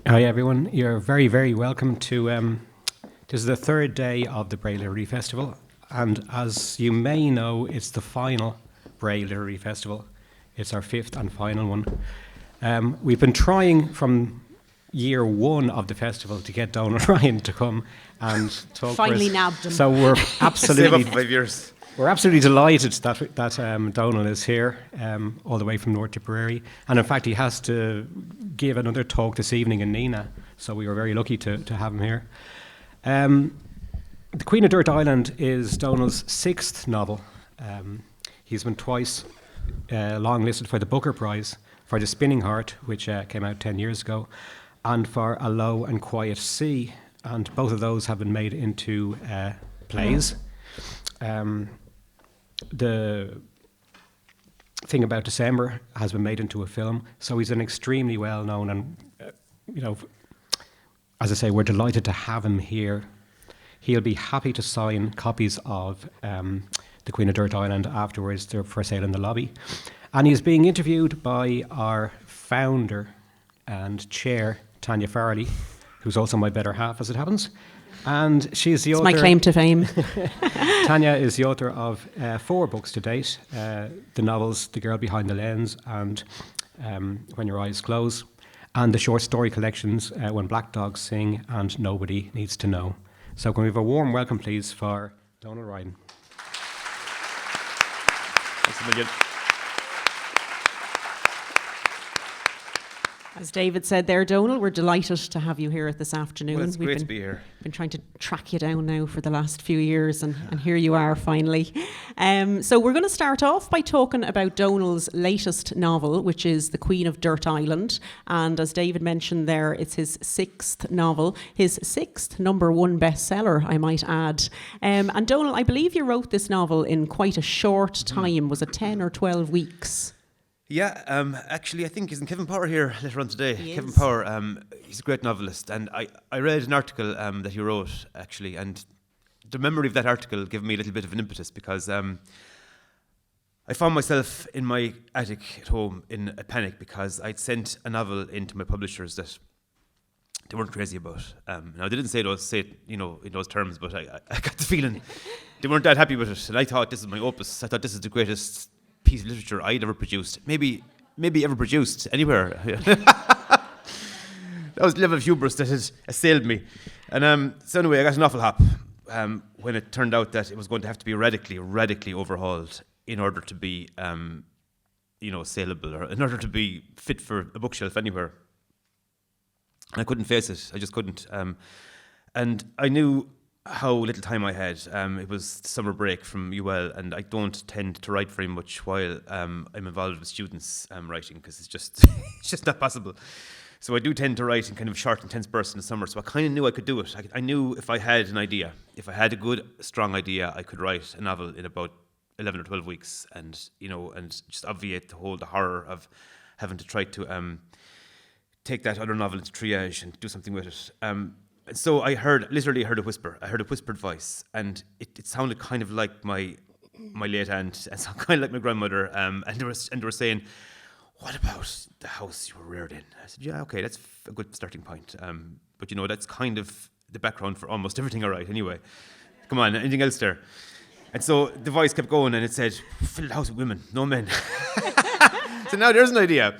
Hi everyone, you're very, very welcome to, this is the third day of the Bray Literary Festival, and as you may know, it's the final Bray Literary Festival. It's our fifth and final one. We've been trying from year one of the festival to get Donal Ryan to come and talk. Finally nabbed him. So we're absolutely... Save up for 5 years. We're absolutely delighted that Donal is here, all the way from North Tipperary. And in fact, he has to give another talk this evening in Nina, so we were very lucky to have him here. The Queen of Dirt Island is Donal's sixth novel. He's been twice longlisted for the Booker Prize, for The Spinning Heart, which came out 10 years ago, and for A Low and Quiet Sea. And both of those have been made into plays. The thing about December has been made into a film, so he's an extremely well-known and, as I say, we're delighted to have him here. He'll be happy to sign copies of The Queen of Dirt Island afterwards. They're for sale in the lobby. And he's being interviewed by our founder and chair, Tanya Farley, who's also my better half, as it happens. And she's the author... It's my claim to fame. Tanya is the author of 4 books to date. The novels The Girl Behind the Lens and When Your Eyes Close, and the short story collections When Black Dogs Sing and Nobody Needs to Know. So can we have a warm welcome, please, for Donal Ryan. Thanks a million. As David said there, Donal, we're delighted to have you here this afternoon. Well, it's great to be here. Been trying to track you down now for the last few years, and here you are finally. So we're going to start off by talking about Donal's latest novel, which is The Queen of Dirt Island. And as David mentioned there, it's his sixth novel, his sixth #1 bestseller, I might add. And Donal, I believe you wrote this novel in quite a short time. Was it 10 or 12 weeks? Yeah, actually, I think he's in Kevin Power here later on today. He Kevin is. Power, he's a great novelist, and I read an article that he wrote, actually, and the memory of that article gave me a little bit of an impetus because I found myself in my attic at home in a panic because I'd sent a novel into my publishers that they weren't crazy about. Now, they didn't say it, in those terms, but I got the feeling they weren't that happy with it, and I thought this is my opus. I thought this is the greatest piece of literature I'd ever produced, maybe ever produced anywhere. That was the level of hubris that had assailed me. And so anyway, I got an awful hop when it turned out that it was going to have to be radically overhauled in order to be, saleable, or in order to be fit for a bookshelf anywhere. And I couldn't face it. I just couldn't. And I knew how little time I had. It was summer break from UL, and I don't tend to write very much while I'm involved with students writing, because it's just not possible. So I do tend to write in kind of short, intense bursts in the summer. So I kind of knew I could do it. I knew if I had an idea, if I had a good, strong idea, I could write a novel in about 11 or 12 weeks, and just obviate the horror of having to try to take that other novel into triage and do something with it. So I literally heard a whisper. I heard a whispered voice, and it sounded kind of like my late aunt, and so kind of like my grandmother. And they were saying, "What about the house you were reared in?" I said, "Yeah, okay, that's a good starting point. But that's kind of the background for almost everything I write, anyway. Come on, anything else there?" And so the voice kept going, and it said, "Fill the house with women, no men." So now there's an idea.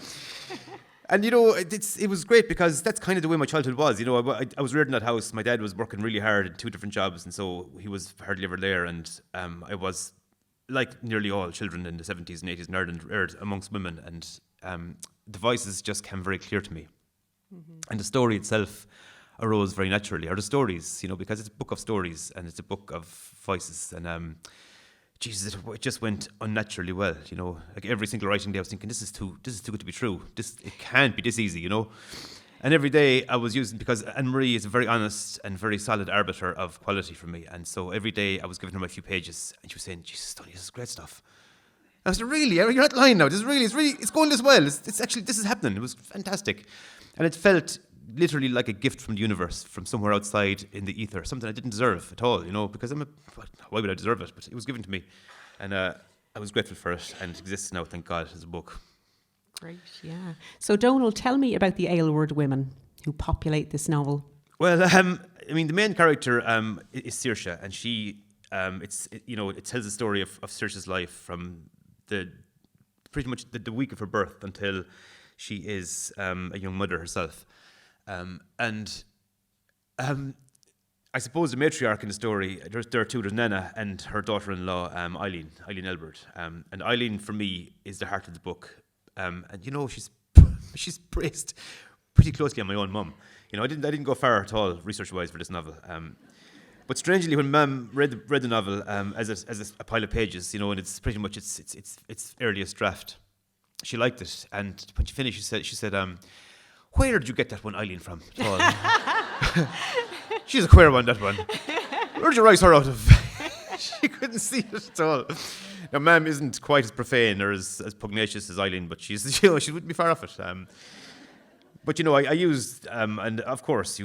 And, it was great because that's kind of the way my childhood was. I was reared in that house. My dad was working really hard in 2 different jobs, and so he was hardly ever there. And I was, like nearly all children in the 70s and 80s in Ireland, reared amongst women. And the voices just came very clear to me. Mm-hmm. And the story itself arose very naturally, or the stories, because it's a book of stories and it's a book of voices. And Jesus, it just went unnaturally well, Like every single writing day I was thinking, this is too good to be true. It can't be this easy, And every day I was using, because Anne-Marie is a very honest and very solid arbiter of quality for me. And so every day I was giving her my few pages, and she was saying, "Jesus, Tony, this is great stuff." I was like, "Really? You're not lying now. It's going this well. It's actually, this is happening." It was fantastic. And it felt literally like a gift from the universe, from somewhere outside in the ether, something I didn't deserve at all, because why would I deserve it? But it was given to me, and I was grateful for it, and it exists now, thank God, as a book. Great, yeah. So Donal, tell me about the Aylward women. who populate this novel? Well, I mean, the main character is Saoirse, and she, it tells the story of Saoirse's life from pretty much the week of her birth until she is a young mother herself. I suppose the matriarch in the story, there are two. There's Nana and her daughter-in-law, Eileen Elbert. And Eileen, for me, is the heart of the book. And she's praised pretty closely on my own mum. I didn't go far at all research-wise for this novel. But strangely, when Mum read the novel as a pile of pages, and it's pretty much its earliest draft, she liked it. And when she finished, she said, "Where did you get that one, Eileen, from at all?" She's a queer one, that one. Where'd you write her out of? She couldn't see it at all. Now, Mum isn't quite as profane or as pugnacious as Eileen, but she wouldn't be far off it. But I used, and of course,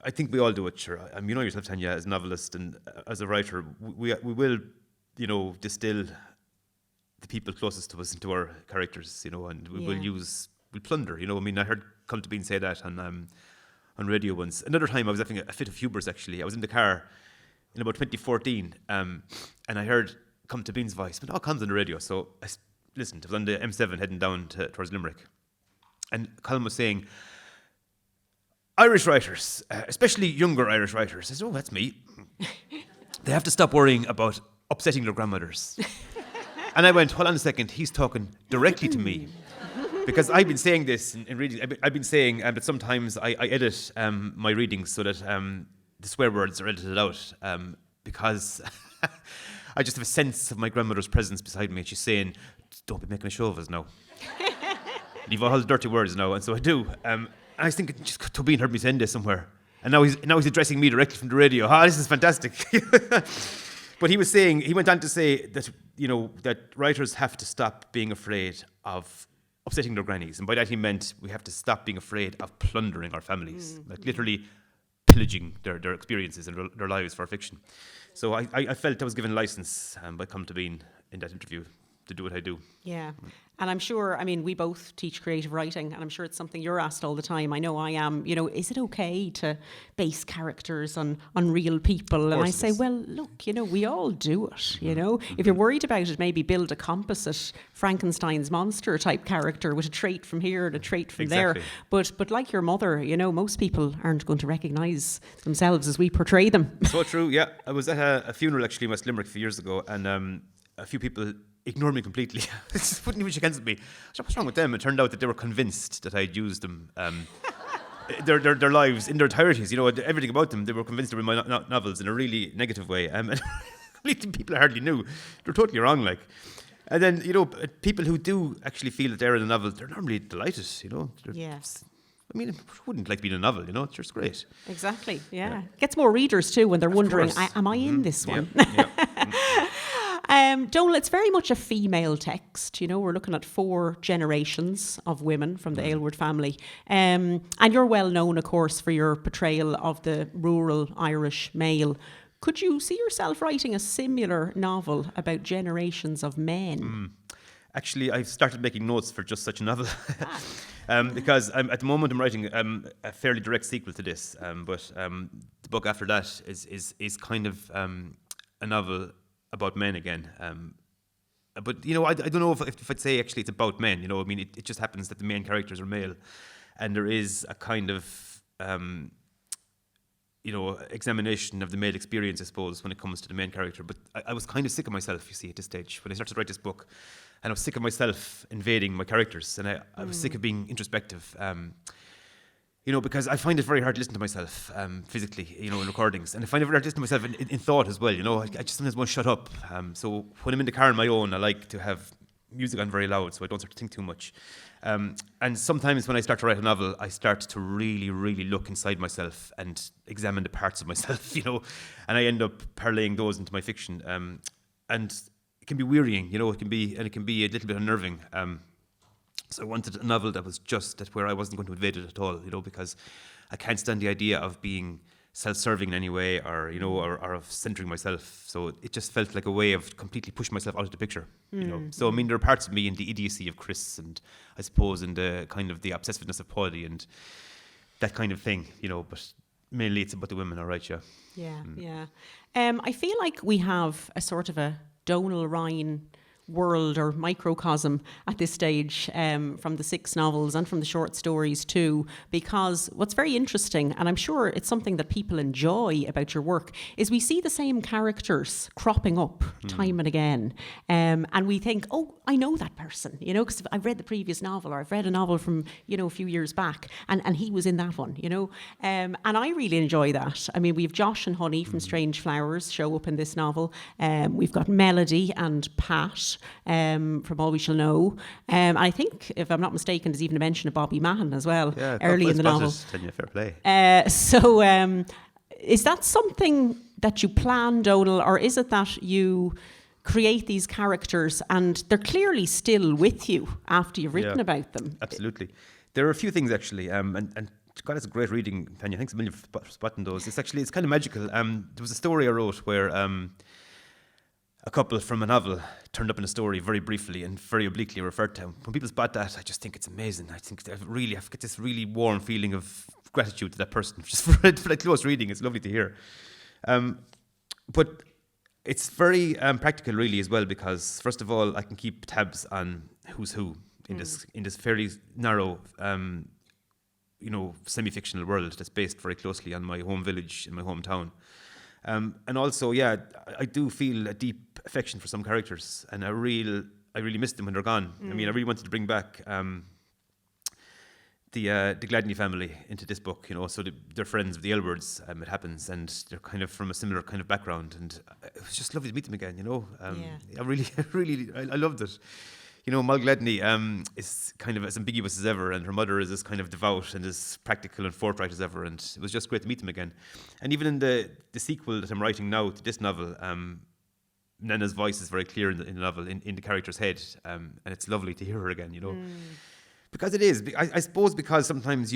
I think we all do it. Sure, you know yourself, Tanya, as a novelist and as a writer, we will, distill the people closest to us into our characters, and we'll plunder. I heard Come to Bean say that on radio once. Another time I was having a fit of hubris, actually. I was in the car in about 2014, and I heard Come to Bean's voice, but it all comes on the radio. So I listened. I was on the M7 heading down towards Limerick. And Colin was saying, Irish writers, especially younger Irish writers, I said, oh, that's me. They have to stop worrying about upsetting their grandmothers. And I went, hold on a second, he's talking directly to me. Because I've been saying this in reading, I've been saying that sometimes I edit my readings so that the swear words are edited out because I just have a sense of my grandmother's presence beside me. And she's saying, don't be making a show of us now. Leave all the dirty words now. And so I do. And I was thinking, just Tobin heard me saying this somewhere. And now he's addressing me directly from the radio. This is fantastic. But he went on to say that, that writers have to stop being afraid of upsetting their grannies. And by that he meant we have to stop being afraid of plundering our families, like literally pillaging their experiences and their lives for fiction. So I felt I was given license by Come to Bean in that interview to do what I do. Yeah. And I'm sure, we both teach creative writing, and I'm sure it's something you're asked all the time. I know I am, is it okay to base characters on real people? And I say, well, look, we all do it, If you're worried about it, maybe build a composite Frankenstein's monster type character with a trait from here and a trait from there. But like your mother, most people aren't going to recognise themselves as we portray them. So true, yeah. I was at a funeral actually in West Limerick a few years ago, and a few people ignored me completely. Wouldn't even shake hands with me. So what's wrong with them? It turned out that they were convinced that I'd used them, their lives in their entireties. Everything about them. They were convinced they were my novels in a really negative way. And completely people I hardly knew. They're totally wrong. And then people who do actually feel that they're in a novel, they're normally delighted. Yes. Who wouldn't like being in a novel? It's just great. Exactly. Yeah. Gets more readers too when they're wondering, am I in this one? Yeah. Donal, it's very much a female text. We're looking at 4 generations of women from the Aylward family. And you're well known, of course, for your portrayal of the rural Irish male. Could you see yourself writing a similar novel about generations of men? Actually, I've started making notes for just such a novel. Because at the moment I'm writing a fairly direct sequel to this. But the book after that is kind of a novel about men again. But, I don't know if I'd say actually it's about men. It just happens that the main characters are male. And there is a kind of, examination of the male experience, I suppose, when it comes to the main character. But I was kind of sick of myself, you see, at this stage, when I started to write this book. And I was sick of myself invading my characters. And I was sick of being introspective. Because I find it very hard to listen to myself physically, in recordings. And I find it very hard to listen to myself in thought as well, I just sometimes want to shut up. So when I'm in the car on my own, I like to have music on very loud so I don't start to think too much. And sometimes when I start to write a novel, I start to really, really look inside myself and examine the parts of myself, and I end up parlaying those into my fiction. And it can be wearying, it can be a little bit unnerving. So I wanted a novel that was just that where I wasn't going to invade it at all, because I can't stand the idea of being self-serving in any way or of centering myself. So it just felt like a way of completely pushing myself out of the picture, So, there are parts of me in the idiocy of Chris and I suppose in the kind of the obsessiveness of Paudie and that kind of thing, but mainly it's about the women, all right, yeah. Yeah. I feel like we have a sort of a Donal Ryan world or microcosm at this stage, from the 6 novels and from the short stories too, because what's very interesting, and I'm sure it's something that people enjoy about your work, is we see the same characters cropping up time and again, and we think, oh, I know that person, because I've read the previous novel, or I've read a novel from a few years back, and he was in that one, and I really enjoy that. I mean, we've Josh and Honey from Strange Flowers show up in this novel. We've got Melody and Pat from All We Shall Know. I think, if I'm not mistaken, there's even a mention of Bobby Mahan as well, early in the novel. Fair play. So is that something that you plan, Donal, or is it that you create these characters and they're clearly still with you after you've written about them? Absolutely. There are a few things actually, and God, it's a great reading, Tanya. Thanks a million for spotting those. It's kind of magical. There was a story I wrote where a couple from a novel turned up in a story very briefly and very obliquely referred to. When people spot that, I just think it's amazing. I think I've got this really warm feeling of gratitude to that person just for that close reading. It's lovely to hear. But it's very practical, really, as well, because first of all, I can keep tabs on who's who in this fairly narrow, semi-fictional world that's based very closely on my home village in my hometown. And also, I do feel a deep affection for some characters, and I really miss them when they're gone. I mean, I really wanted to bring back the Gladney family into this book, so they're friends of the Elwards, it happens, and they're kind of from a similar kind of background, and it was just lovely to meet them again, I loved it. Mal Gladney is kind of as ambiguous as ever, and her mother is as kind of devout and as practical and forthright as ever, and it was just great to meet them again. And even in the sequel that I'm writing now to this novel, Nana's voice is very clear in the novel, in the character's head, and it's lovely to hear her again, Because it is, I suppose, because sometimes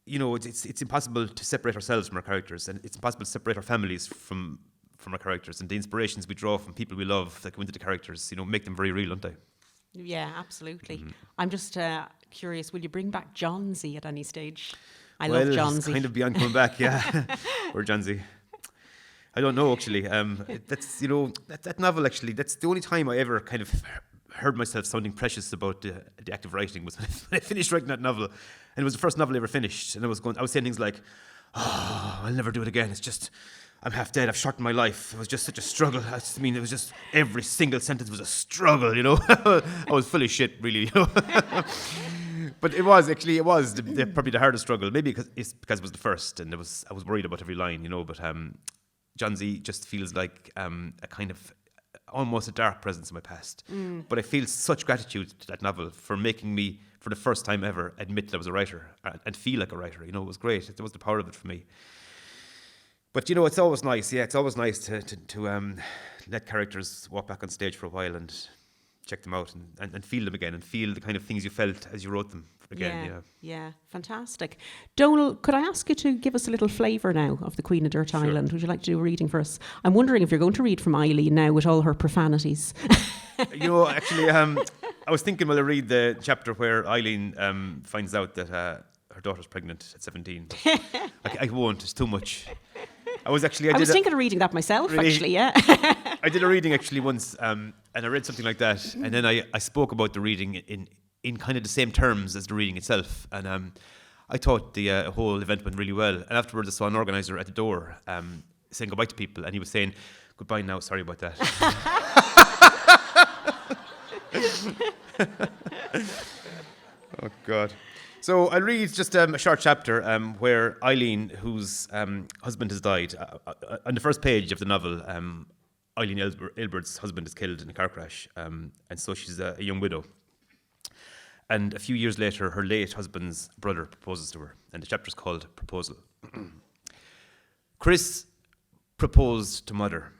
it's impossible to separate ourselves from our characters, and it's impossible to separate our families from our characters, and the inspirations we draw from people we love that go into the characters, make them very real, don't they? Yeah, absolutely. I'm just curious, will you bring back Johnsy at any stage? I love Johnsy. It's kind of beyond coming back, yeah. Or Johnsy. I don't know, actually. That's, that novel, actually, that's the only time I ever kind of heard myself sounding precious about the act of writing was when I finished writing that novel. And it was the first novel I ever finished. And I was saying things like, oh, I'll never do it again. It's just, I'm half dead. I've shortened my life. It was just such a struggle. It was just every single sentence was a struggle, I was full of shit, really, But it was probably the hardest struggle. Maybe because it was the first, and I was worried about every line, But Johnsy just feels like a kind of almost a dark presence in my past. But I feel such gratitude to that novel for making me, for the first time ever, admit that I was a writer and feel like a writer. It was great. It was the power of it for me. But it's always nice. Yeah, it's always nice to let characters walk back on stage for a while and check them out and feel them again and feel the kind of things you felt as you wrote them again. Yeah, fantastic. Donal, could I ask you to give us a little flavour now of The Queen of Dirt Island? Would you like to do a reading for us? I'm wondering if you're going to read from Eileen now with all her profanities. Actually, I was thinking while I read the chapter where Eileen finds out that her daughter's pregnant at 17. But I won't. It's too much. I was thinking of reading that myself, really? Actually, yeah. I did a reading actually once, and I read something like that, and then I spoke about the reading in kind of the same terms as the reading itself, and I thought the whole event went really well. And afterwards, I saw an organizer at the door saying goodbye to people, and he was saying, "Goodbye now, sorry about that." Oh God. So I'll read just a short chapter where Eileen, whose husband has died, on the first page of the novel, Eileen Aylbert's husband is killed in a car crash, and so she's a young widow. And a few years later, her late husband's brother proposes to her, and the chapter's called Proposal. Chris proposed to Mother.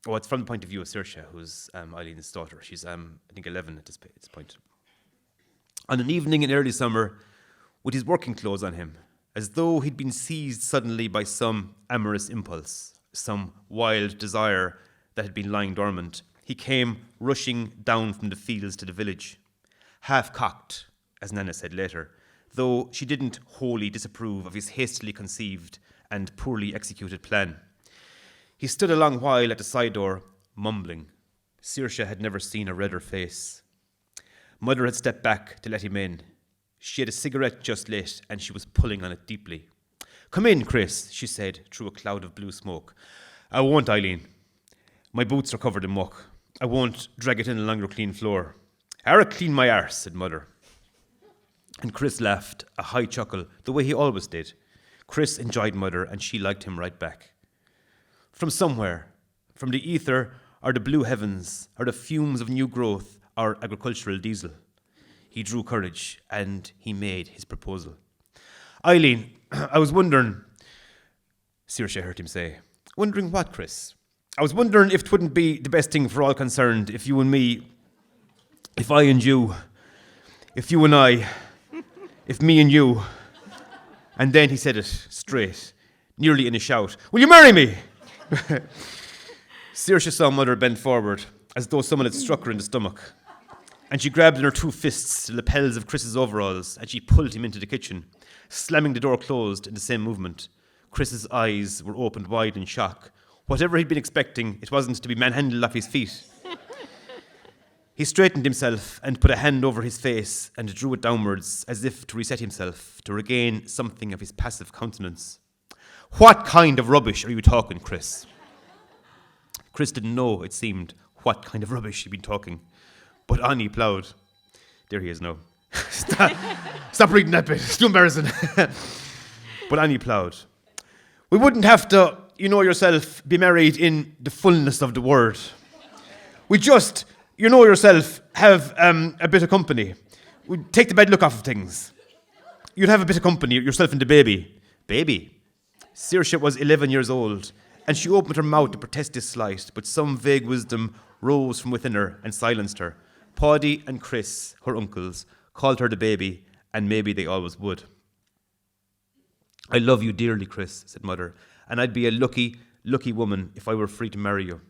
Oh, it's from the point of view of Saoirse, who's Eileen's daughter. She's, I think, 11 at this point. On an evening in early summer, with his working clothes on him, as though he'd been seized suddenly by some amorous impulse, some wild desire that had been lying dormant, he came rushing down from the fields to the village. Half-cocked, as Nana said later, though she didn't wholly disapprove of his hastily conceived and poorly executed plan. He stood a long while at the side door, mumbling. Saoirse had never seen a redder face. Mother had stepped back to let him in. She had a cigarette just lit, and she was pulling on it deeply. "Come in, Chris," she said through a cloud of blue smoke. "I won't, Eileen. My boots are covered in muck. I won't drag it in along your clean floor." "Ara, clean my arse," said Mother. And Chris laughed, a high chuckle, the way he always did. Chris enjoyed Mother, and she liked him right back. From somewhere, from the ether or the blue heavens or the fumes of new growth or agricultural diesel, he drew courage and he made his proposal. "Eileen, I was wondering," Saoirse heard him say. "Wondering what, Chris?" "I was wondering if it wouldn't be the best thing for all concerned if you and me, if I and you, if you and I, if me and you." And then he said it straight, nearly in a shout. "Will you marry me?" Saoirse saw Mother bend forward, as though someone had struck her in the stomach. And she grabbed in her two fists the lapels of Chris's overalls, and she pulled him into the kitchen, slamming the door closed in the same movement. Chris's eyes were opened wide in shock. Whatever he'd been expecting, it wasn't to be manhandled off his feet. He straightened himself and put a hand over his face and drew it downwards, as if to reset himself, to regain something of his passive countenance. "What kind of rubbish are you talking, Chris?" Chris didn't know, it seemed, what kind of rubbish he'd been talking. But on he ploughed. There he is now. Stop reading that bit. It's too embarrassing. But on he ploughed. "We wouldn't have to, you know yourself, be married in the fullness of the word. We just, you know yourself, have a bit of company. We'd take the bad look off of things. You'd have a bit of company, yourself and the baby." "Baby?" Saoirse was 11 years old, and she opened her mouth to protest this slight, but some vague wisdom rose from within her and silenced her. Paddy and Chris, her uncles, called her the baby, and maybe they always would. "I love you dearly, Chris," said Mother, "and I'd be a lucky, lucky woman if I were free to marry you.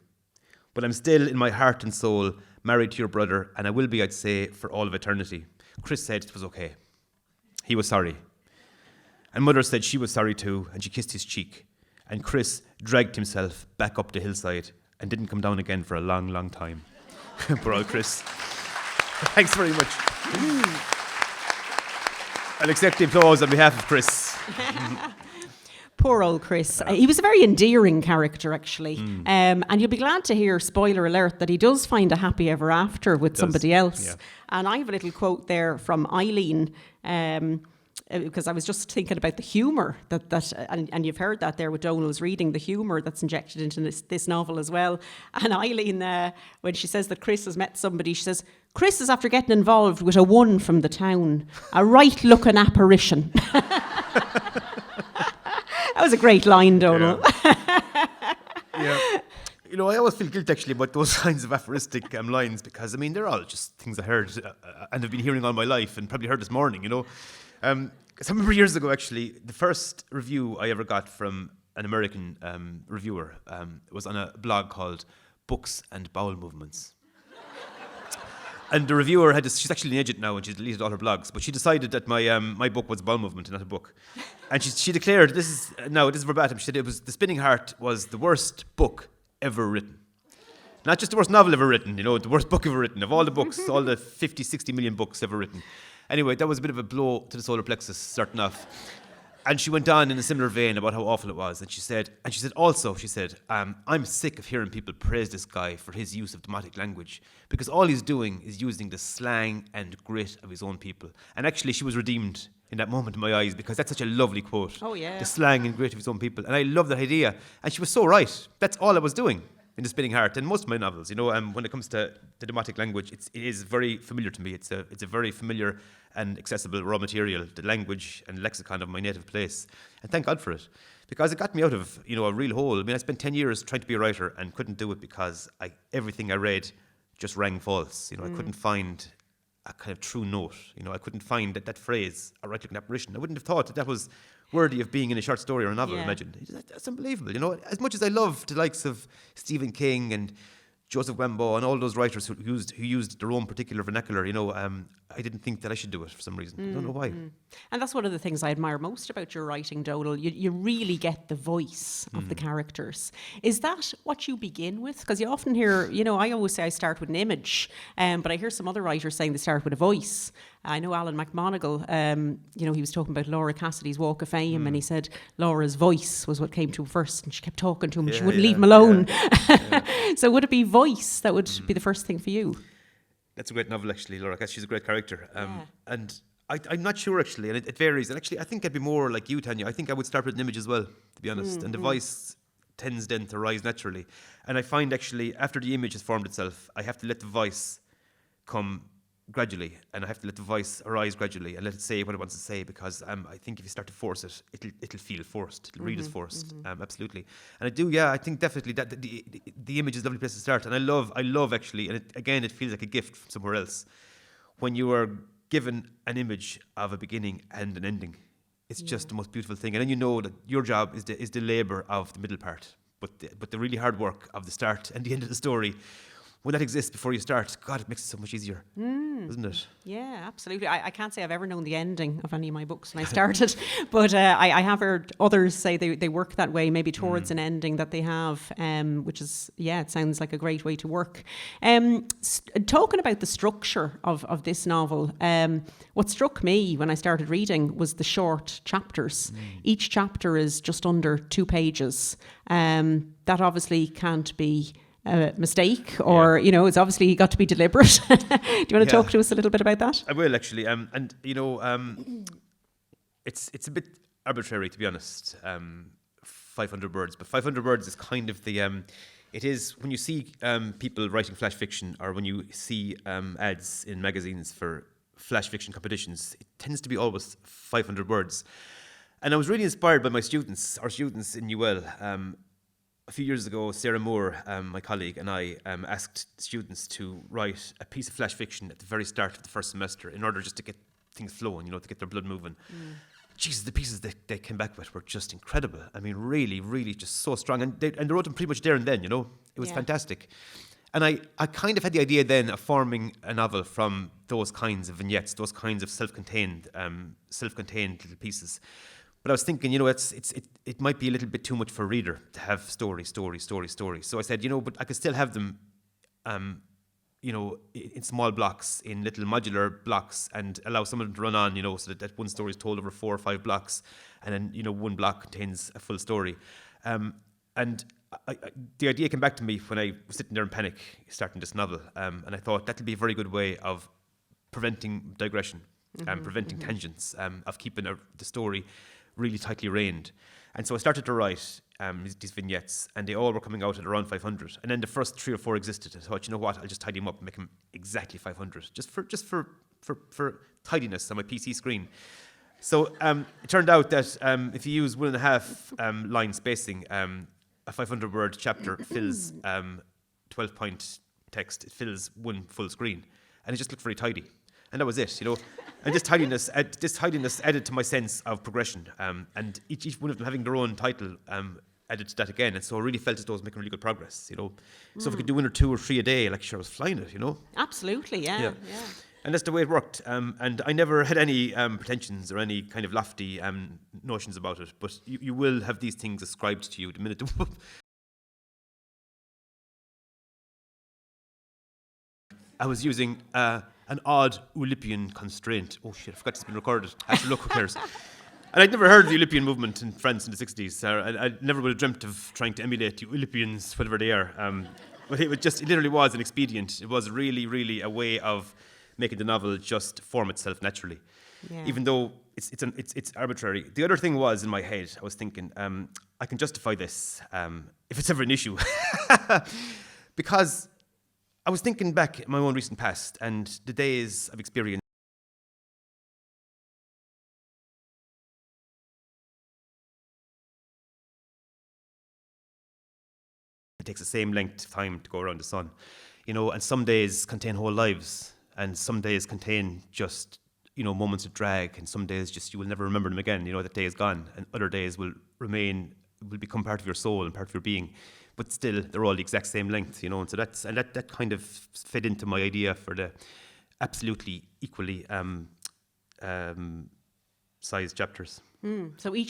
But I'm still, in my heart and soul, married to your brother, and I will be, I'd say, for all of eternity." Chris said it was okay. He was sorry. And Mother said she was sorry too, and she kissed his cheek. And Chris dragged himself back up the hillside and didn't come down again for a long, long time. Poor old Chris. Thanks very much. I'll accept the applause on behalf of Chris. Poor old Chris. He was a very endearing character, actually. And you'll be glad to hear, spoiler alert, that he does find a happy ever after with somebody else. Yeah. And I have a little quote there from Eileen, because I was just thinking about the humour and you've heard that there with Donal's reading, the humour that's injected into this novel as well. And Eileen, when she says that Chris has met somebody, she says, "Chris is after getting involved with a one from the town, a right-looking apparition." That was a great line, Donal. Yeah. You know, I always feel guilty actually about those kinds of aphoristic lines because, I mean, they're all just things I heard and have been hearing all my life and probably heard this morning, you know. 'Cause I remember years ago, actually, the first review I ever got from an American reviewer was on a blog called Books and Bowel Movements. And the reviewer she's actually an agent now and she's deleted all her blogs, but she decided that my book was bowel movement and not a book. And she declared, this is verbatim, she said it was The Spinning Heart was the worst book ever written. Not just the worst novel ever written, you know, the worst book ever written, of all the books, all the 50, 60 million books ever written. Anyway, that was a bit of a blow to the solar plexus, starting off. And she went on in a similar vein about how awful it was. And she said, I'm sick of hearing people praise this guy for his use of demotic language because all he's doing is using the slang and grit of his own people. And actually, she was redeemed in that moment in my eyes because that's such a lovely quote. Oh, yeah. The slang and grit of his own people. And I love that idea. And she was so right. That's all I was doing in The Spinning Heart and most of my novels. You know, when it comes to the demotic language, it is very familiar to me. It's a very familiar and accessible raw material, the language and lexicon of my native place. And thank God for it, because it got me out of, you know, a real hole. I mean, I spent 10 years trying to be a writer and couldn't do it because everything I read just rang false. You know, I couldn't find a kind of true note. You know, I couldn't find that phrase, a right-looking apparition. I wouldn't have thought that was worthy of being in a short story or a novel, imagine. That's unbelievable. You know, as much as I love the likes of Stephen King and Joseph Wembo and all those writers who used their own particular vernacular, you know, I didn't think that I should do it for some reason. I don't know why. And that's one of the things I admire most about your writing, Donal. You really get the voice of the characters. Is that what you begin with? Because you often hear, I always say I start with an image, but I hear some other writers saying they start with a voice. I know Alan McMonigal, he was talking about Laura Cassidy's Walk of Fame, and he said Laura's voice was what came to him first, and she kept talking to him, and she wouldn't leave him alone. So would it be voice that would be the first thing for you? That's a great novel, actually, Laura. She's a great character. And I'm not sure, actually, and it varies. And actually, I think I'd be more like you, Tanya. I think I would start with an image as well, to be honest. And the voice tends then to rise naturally. And I find, actually, after the image has formed itself, I have to let the voice come gradually, and I have to let the voice arise gradually and let it say what it wants to say, because I think if you start to force it, it'll feel forced. It'll read as forced. Absolutely. And I think definitely that the image is a lovely place to start. And I love actually, and it feels like a gift from somewhere else, when you are given an image of a beginning and an ending. It's just the most beautiful thing. And then you know that your job is the labour of the middle part, but the really hard work of the start and the end of the story. When that exists before you start, God, it makes it so much easier, doesn't it? Yeah, absolutely. I can't say I've ever known the ending of any of my books when I started, but I have heard others say they work that way, maybe towards an ending that they have, which is, it sounds like a great way to work. Talking about the structure of this novel, what struck me when I started reading was the short chapters. Each chapter is just under 2 pages. That obviously can't be a mistake, or it's obviously got to be deliberate. Do you want to talk to us a little bit about that? I will, actually. It's a bit arbitrary, to be honest. 500 words, but 500 words is kind of the. It is when you see people writing flash fiction, or when you see ads in magazines for flash fiction competitions, it tends to be always 500 words. And I was really inspired by our students in UL. A few years ago, Sarah Moore, my colleague, and I asked students to write a piece of flash fiction at the very start of the first semester in order just to get things flowing, to get their blood moving. Jesus, the pieces they came back with were just incredible. I mean, really, really just so strong. And they wrote them pretty much there and then, It was fantastic. And I kind of had the idea then of forming a novel from those kinds of vignettes, those kinds of self-contained little pieces. But I was thinking, it might be a little bit too much for a reader to have story. So I said, but I could still have them, in small blocks, in little modular blocks, and allow some of them to run on, so that one story is told over 4 or 5 blocks, and then, one block contains a full story. And the idea came back to me when I was sitting there in panic, starting this novel, and I thought that'll be a very good way of preventing digression, preventing tangents, of keeping the story really tightly reined. And so I started to write these vignettes, and they all were coming out at around 500. And then the first 3 or 4 existed. I thought, you know what, I'll just tidy them up and make them exactly 500, just for tidiness on my PC screen. So it turned out that if you use 1.5 line spacing, a 500-word chapter fills 12-point text. It fills one full screen, and it just looked very tidy. And that was it, And this tidiness added to my sense of progression. And each one of them having their own title added to that again. And so I really felt as though I was making really good progress, So if I could do 1 or 2 or 3 a day, I was flying it, Absolutely, yeah. And that's the way it worked. And I never had any pretensions or any kind of lofty notions about it. But you will have these things ascribed to you the minute I was using an odd Oulipian constraint. Oh shit, I forgot it's been recorded. Actually, look, who cares? And I'd never heard of the Oulipian movement in France in the 60s. I never would have dreamt of trying to emulate the Oulipians, whatever they are. But it literally was an expedient. It was really, really a way of making the novel just form itself naturally. Yeah. Even though it's arbitrary. The other thing was, in my head, I was thinking, I can justify this if it's ever an issue. Because I was thinking back at my own recent past and the days of experience. It takes the same length of time to go around the sun, and some days contain whole lives, and some days contain just, moments of drag, and some days just you will never remember them again. That day is gone, and other days will become part of your soul and part of your being. But still, they're all the exact same length, And so that kind of fed into my idea for the absolutely equally sized chapters. So each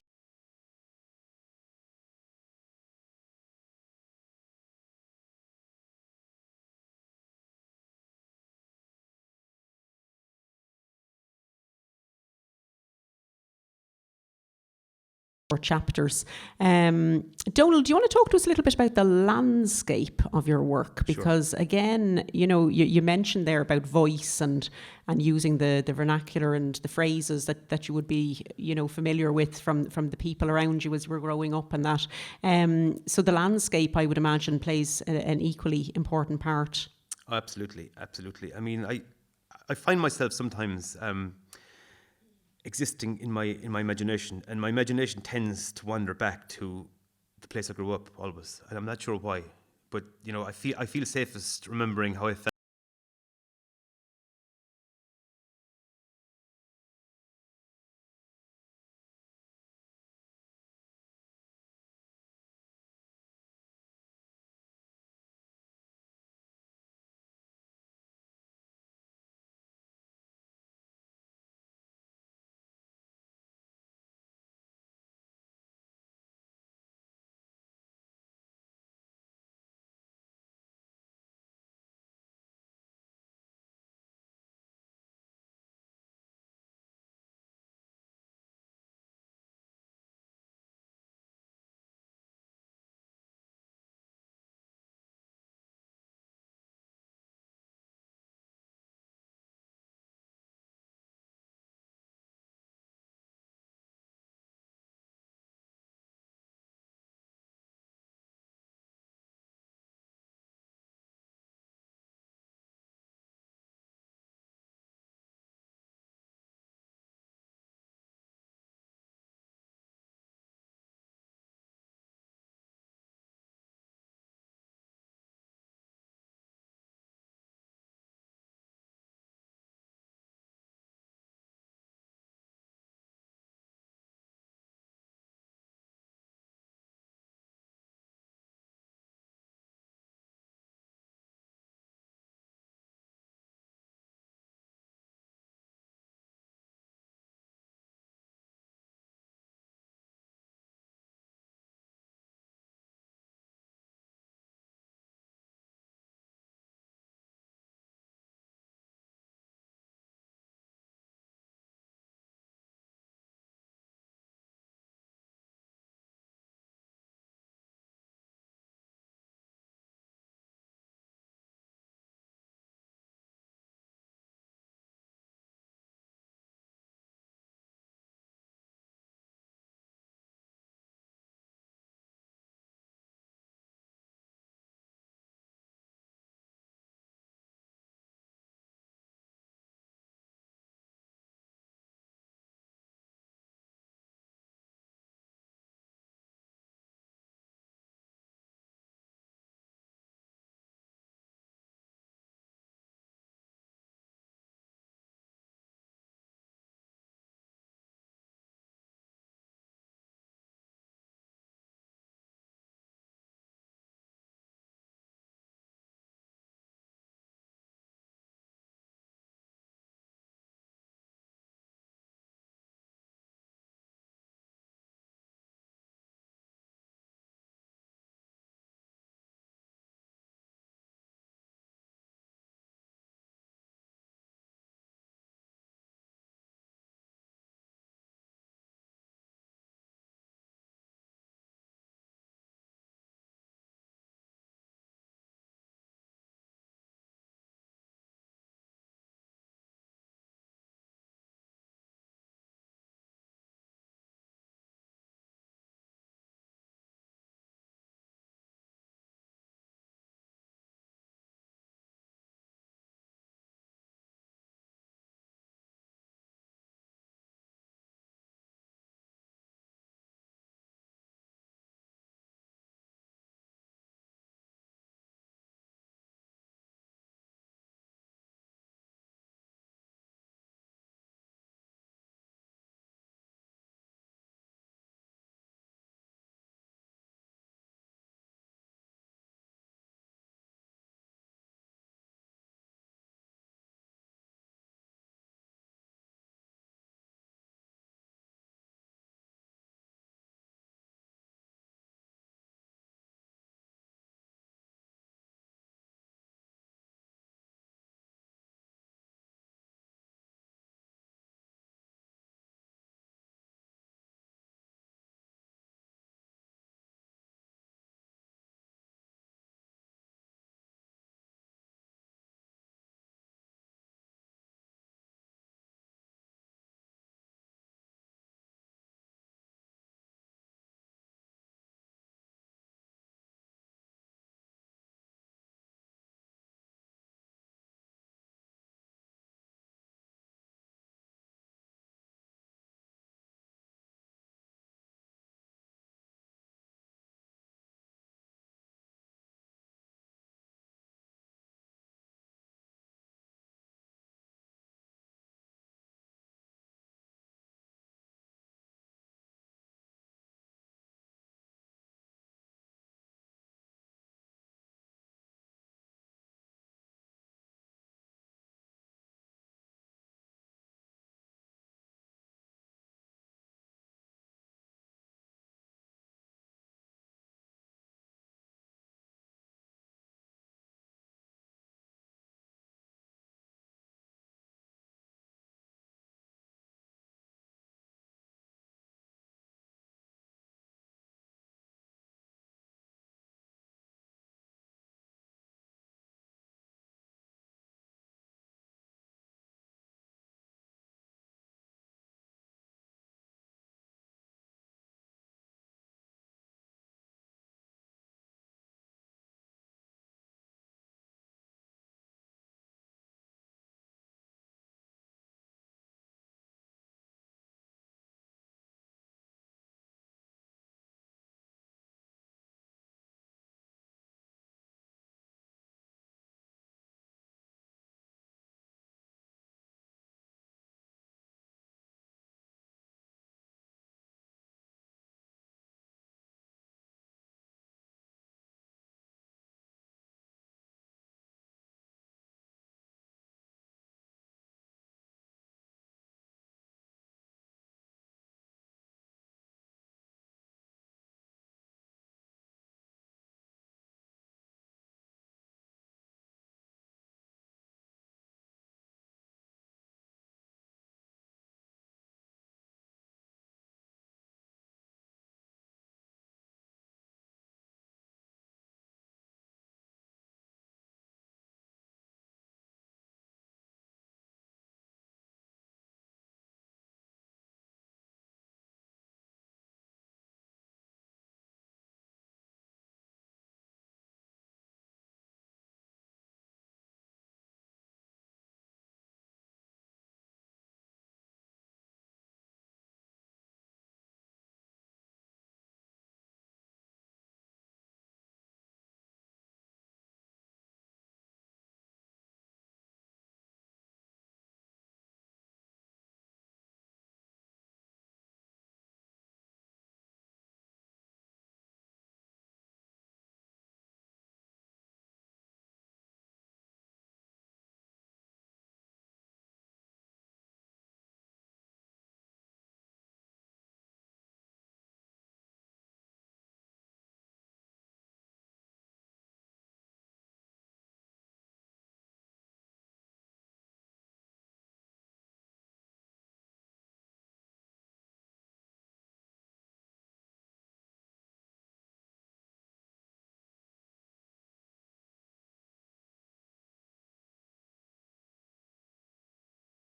chapters. Donal, do you want to talk to us a little bit about the landscape of your work? Because again, you mentioned there about voice and using the vernacular and the phrases that you would be, familiar with from the people around you as you were growing up and that. So the landscape, I would imagine, plays an equally important part. Oh, absolutely. I mean, I find myself sometimes existing in my imagination, and my imagination tends to wander back to the place I grew up always, and I'm not sure why, but I feel safest remembering how I felt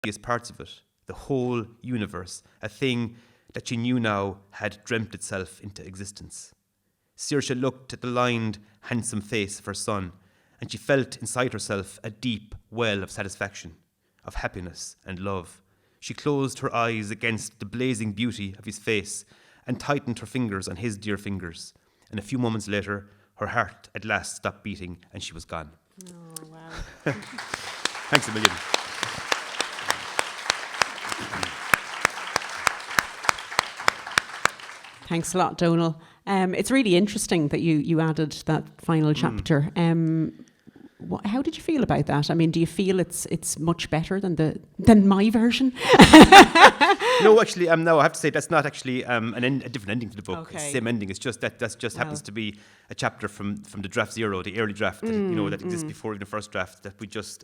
happiest parts of it, the whole universe, a thing that she knew now had dreamt itself into existence. Saoirse looked at the lined, handsome face of her son, and she felt inside herself a deep well of satisfaction, of happiness and love. She closed her eyes against the blazing beauty of his face and tightened her fingers on his dear fingers. And a few moments later, her heart at last stopped beating and she was gone. Oh, wow. Thanks a million. Thanks a lot, Donal. It's really interesting that you added that final chapter. How did you feel about that? I mean, do you feel it's much better than my version? No, actually, no. I have to say that's not actually a different ending to the book. Okay. It's the same ending. It's just that happens to be a chapter from the draft zero, the early draft that exists before even the first draft, that we just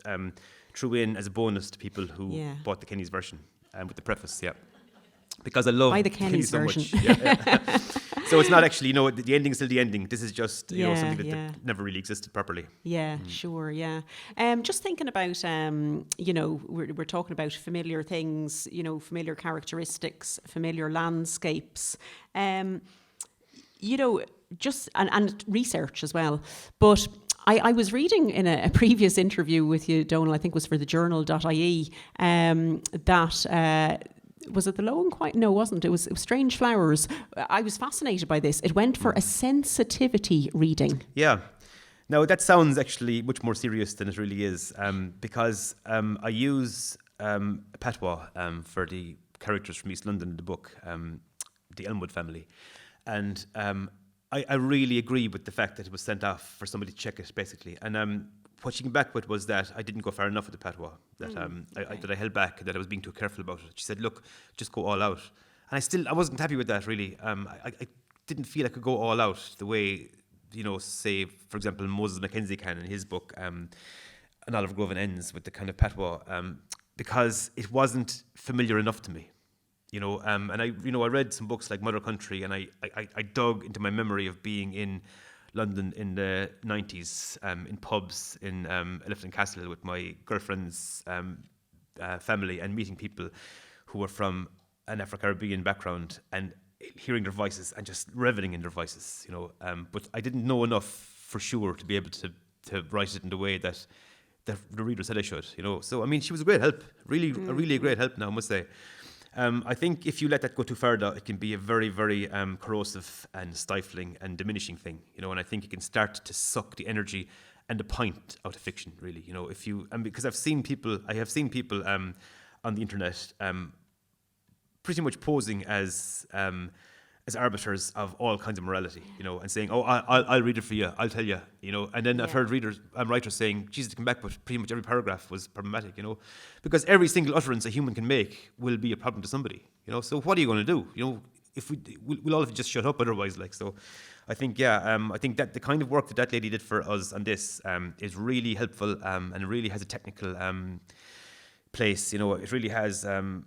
threw in as a bonus to people who bought the Kenny's version with the preface. Yeah, because I love Buy the Kenny's so version. much. Yeah. So it's not actually, the ending is still the ending. This is just something that never really existed properly. Yeah, sure, yeah. Just thinking about, we're talking about familiar things, familiar characteristics, familiar landscapes, just and research as well. But I was reading in a previous interview with you, Donal, I think it was for the journal.ie, that... was it the Low and Quiet? No, it wasn't. It was Strange Flowers. I was fascinated by this. It went for a sensitivity reading. Yeah. Now, that sounds actually much more serious than it really is, because I use patois for the characters from East London in the book, the Elmwood family. And I really agree with the fact that it was sent off for somebody to check it, basically. And what she came back with was that I didn't go far enough with the patois, that I held back, that I was being too careful about it. She said, look, just go all out. And I wasn't happy with that, really. I didn't feel I could go all out the way, say, for example, Moses Mackenzie can in his book, An Olive Grove and Ends, with the kind of patois, because it wasn't familiar enough to me. And I read some books like Mother Country, and I dug into my memory of being in London in the 90s, in pubs in Elephant and Castle with my girlfriend's family, and meeting people who were from an Afro-Caribbean background and hearing their voices and just reveling in their voices, but I didn't know enough for sure to be able to write it in the way that the reader said I should, So, I mean, she was a great help, really a great help now, I must say. I think if you let that go too far, though, it can be a very, very corrosive and stifling and diminishing thing, and I think it can start to suck the energy and the point out of fiction, really, if you, because I have seen people on the internet pretty much posing as arbiters of all kinds of morality, and saying, oh, I'll read it for you, I'll tell you, and then I've heard writers saying, Jesus, to come back, but pretty much every paragraph was problematic, because every single utterance a human can make will be a problem to somebody, so what are you going to do? If we'll all have to just shut up otherwise, so I think, I think that the kind of work that lady did for us on this is really helpful, and it really has a technical place, it really has a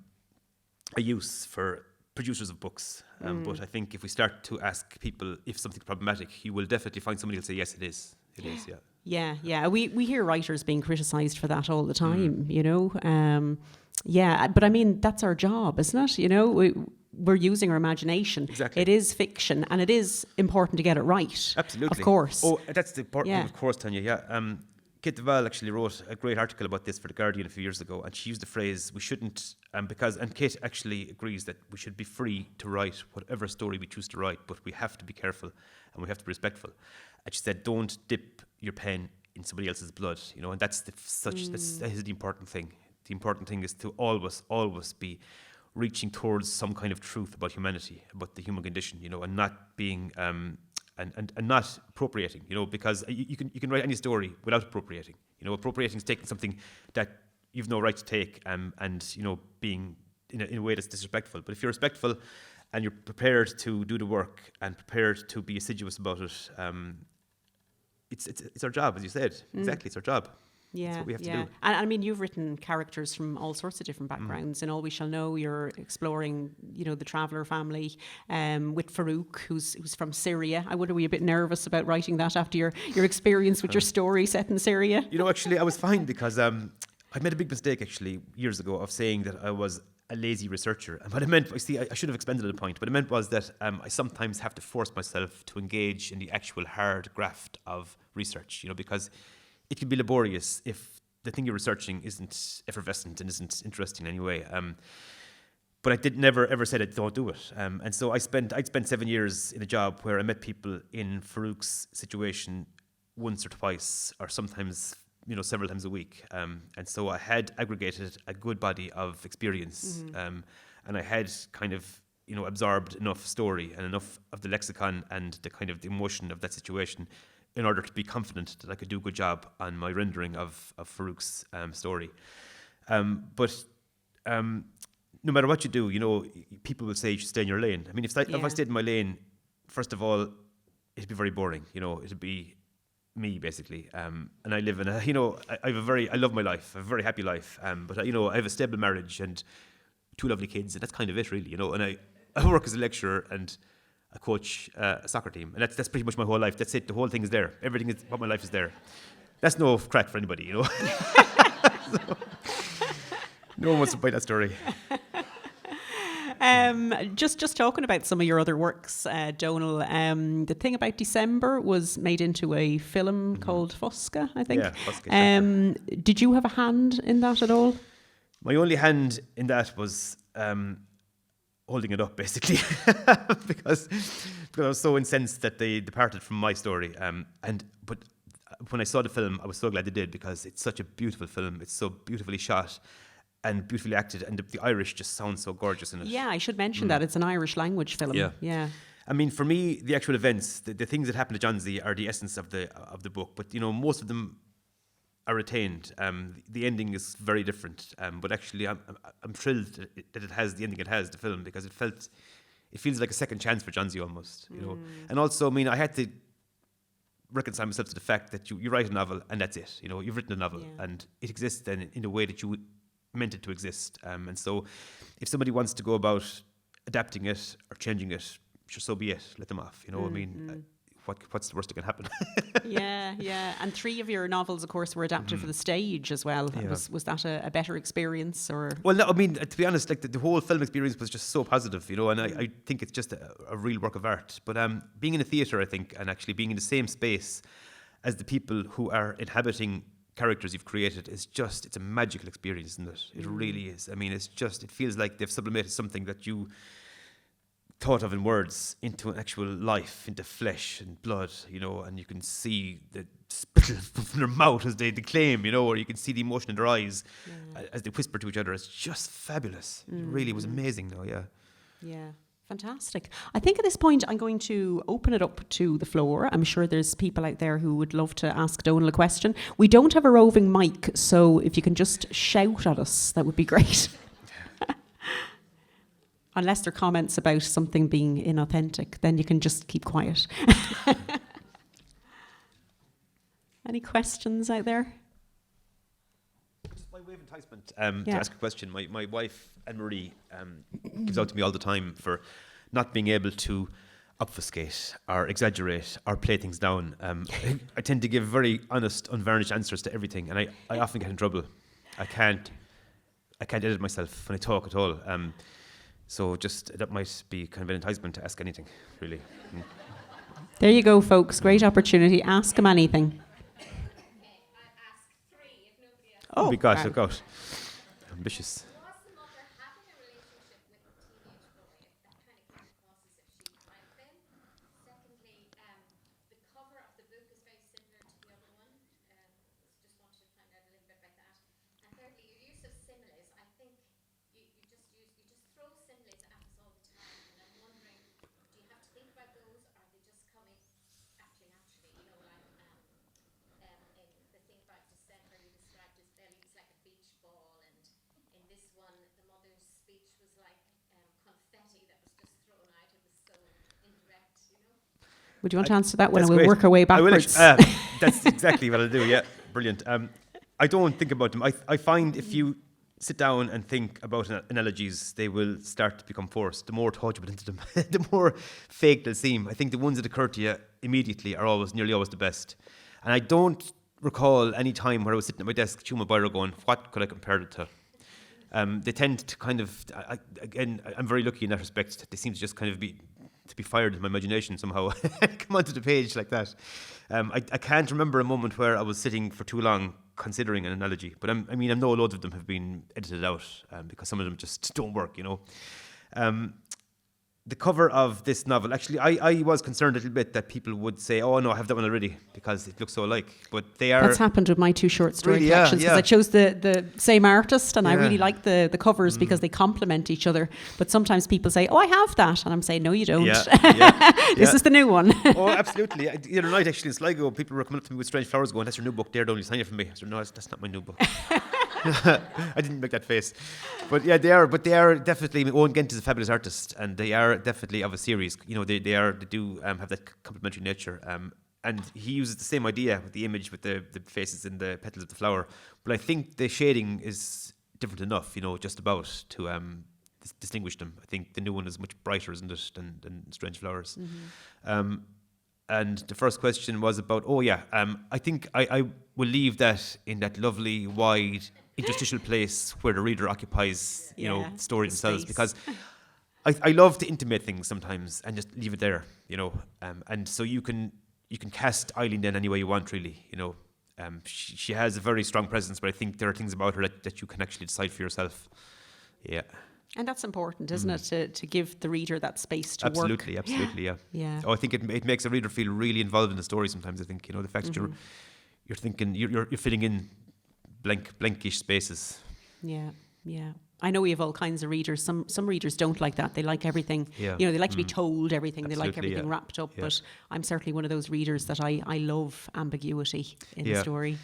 use for producers of books, but I think if we start to ask people if something's problematic, you will definitely find somebody who'll say, yes, it is. It is, yeah. Yeah. We hear writers being criticised for that all the time, but I mean, that's our job, isn't it? We're using our imagination. Exactly. It is fiction, and it is important to get it right. Absolutely. Of course. Oh, that's the important thing, of course, Tanya, yeah. Kate Duval actually wrote a great article about this for The Guardian a few years ago, and she used the phrase, we shouldn't, and Kate actually agrees that we should be free to write whatever story we choose to write, but we have to be careful and we have to be respectful. And she said, don't dip your pen in somebody else's blood, and that is the important thing. The important thing is to always be reaching towards some kind of truth about humanity, about the human condition, and not being... And not appropriating, because you can write any story without appropriating. Appropriating is taking something that you've no right to take, and being in a way that's disrespectful. But if you're respectful and you're prepared to do the work and prepared to be assiduous about it, it's our job, as you said. Exactly, it's our job. Yeah, that's what we have to do. And I mean, you've written characters from all sorts of different backgrounds. In All We Shall Know, you're exploring, the Traveller family, with Farouk, who's from Syria. I wonder, were you a bit nervous about writing that after your experience with your story set in Syria? Actually, I was fine because I made a big mistake actually years ago of saying that I was a lazy researcher. And what I meant, I should have expanded on the point. What I meant was that I sometimes have to force myself to engage in the actual hard graft of research, because it can be laborious if the thing you're researching isn't effervescent and isn't interesting in any way. But I never ever said I don't do it. And so I'd spent 7 years in a job where I met people in Farouk's situation once or twice, or sometimes several times a week. And so I had aggregated a good body of experience, and I had kind of absorbed enough story and enough of the lexicon and the kind of the emotion of that situation in order to be confident that I could do a good job on my rendering of Farouk's story. But no matter what you do, people will say you should stay in your lane. I mean, if I stayed in my lane, first of all, it'd be very boring. It'd be me basically. And I live in I love my life. I have a very happy life. But I have a stable marriage and 2 lovely kids, and that's kind of it really. And I work as a lecturer and I coach a soccer team, and that's pretty much my whole life. That's it. The whole thing is there. Everything is about my life is there. That's no crack for anybody, So, no one wants to buy that story. Just talking about some of your other works, Donal. The thing about December was made into a film called Fosca, I think. Yeah, Fosca. Did you have a hand in that at all? My only hand in that was holding it up, basically, because I was so incensed that they departed from my story. But when I saw the film, I was so glad they did, because it's such a beautiful film. It's so beautifully shot and beautifully acted, and the Irish just sound so gorgeous in it. Yeah, I should mention that it's an Irish language film. Yeah. I mean, for me, the actual events, the things that happen to Johnsy are the essence of the book. But most of them are retained. The ending is very different. But actually, I'm thrilled that it has the ending it has, the film, because it feels like a second chance for Johnsy almost. And also, I mean, I had to reconcile myself to the fact that you write a novel and that's it. You've written a novel and it exists then in the way that you meant it to exist. And so if somebody wants to go about adapting it or changing it, sure, so be it. Let them off. I mean, what's the worst that can happen? Yeah. And 3 of your novels, of course, were adapted for the stage as well. Yeah. Was that a better experience, or? Well, no, I mean, to be honest, like the whole film experience was just so positive, and I think it's just a real work of art. But being in a theatre, I think, and actually being in the same space as the people who are inhabiting characters you've created it's a magical experience, isn't it? It really is. I mean, it feels like they've sublimated something that you thought of in words into an actual life, into flesh and blood, and you can see the spittle from their mouth as they declaim, or you can see the emotion in their eyes as they whisper to each other. It's just fabulous. It really was amazing, though, yeah. Yeah. Fantastic. I think at this point I'm going to open it up to the floor. I'm sure there's people out there who would love to ask Donal a question. We don't have a roving mic, so if you can just shout at us, that would be great. Unless there are comments about something being inauthentic, then you can just keep quiet. Any questions out there? Just by way of enticement, to ask a question, my wife, Anne-Marie, gives out to me all the time for not being able to obfuscate or exaggerate or play things down. I tend to give very honest, unvarnished answers to everything, and I often get in trouble. I can't edit myself when I talk at all. So just that might be kind of an enticement to ask anything, really. There you go, folks. Great opportunity. Ask him anything. Oh, gosh, ambitious. Would you want to answer that one, and we'll work our way backwards? That's exactly what I'll do, yeah. Brilliant. I don't think about them. I find if you sit down and think about analogies, they will start to become forced. The more thought you put into them, the more fake they'll seem. I think the ones that occur to you immediately are nearly always the best. And I don't recall any time where I was sitting at my desk chewing my biro going, what could I compare it to? They tend to kind of, again, I'm very lucky in that respect. They seem to just kind of be fired in my imagination somehow, come onto the page like that. I can't remember a moment where I was sitting for too long considering an analogy, but I know loads of them have been edited out because some of them just don't work, The cover of this novel, actually, I was concerned a little bit that people would say, oh no, I have that one already, because it looks so alike. But they are... That's happened with my 2 short story Really, collections, because yeah. I chose the same artist, and I Yeah. really like the covers because they complement each other. But sometimes people say, oh, I have that. And I'm saying, no, you don't. This is the new one. Oh, absolutely. The other night, actually, in Sligo, people were coming up to me with strange flowers going, that's your new book there, don't you sign it for me? I said, no, that's not my new book. I didn't make that face. But yeah, they are definitely, Owen Gent is a fabulous artist, and they are definitely of a series. They do have that complementary nature. And he uses the same idea with the image, with the faces and the petals of the flower. But I think the shading is different enough, just about to distinguish them. I think the new one is much brighter, isn't it, than Strange Flowers. Mm-hmm. And the first question was about, I think I will leave that in that lovely, wide, interstitial place where the reader occupies, the story themselves, space. because I love to intimate things sometimes and just leave it there, and so you can cast Eileen then any way you want, really, she has a very strong presence, but I think there are things about her that you can actually decide for yourself. Yeah. And that's important, isn't it, to give the reader that space to work. Absolutely, yeah. Yeah. Oh, I think it makes a reader feel really involved in the story sometimes. I think, the fact that you're thinking, you're filling in blankish spaces. Yeah. I know we have all kinds of readers. Some readers don't like that. They like everything. Yeah. They like to be told everything. They like Absolutely, everything wrapped up. Yeah. But I'm certainly one of those readers that I love ambiguity in the story.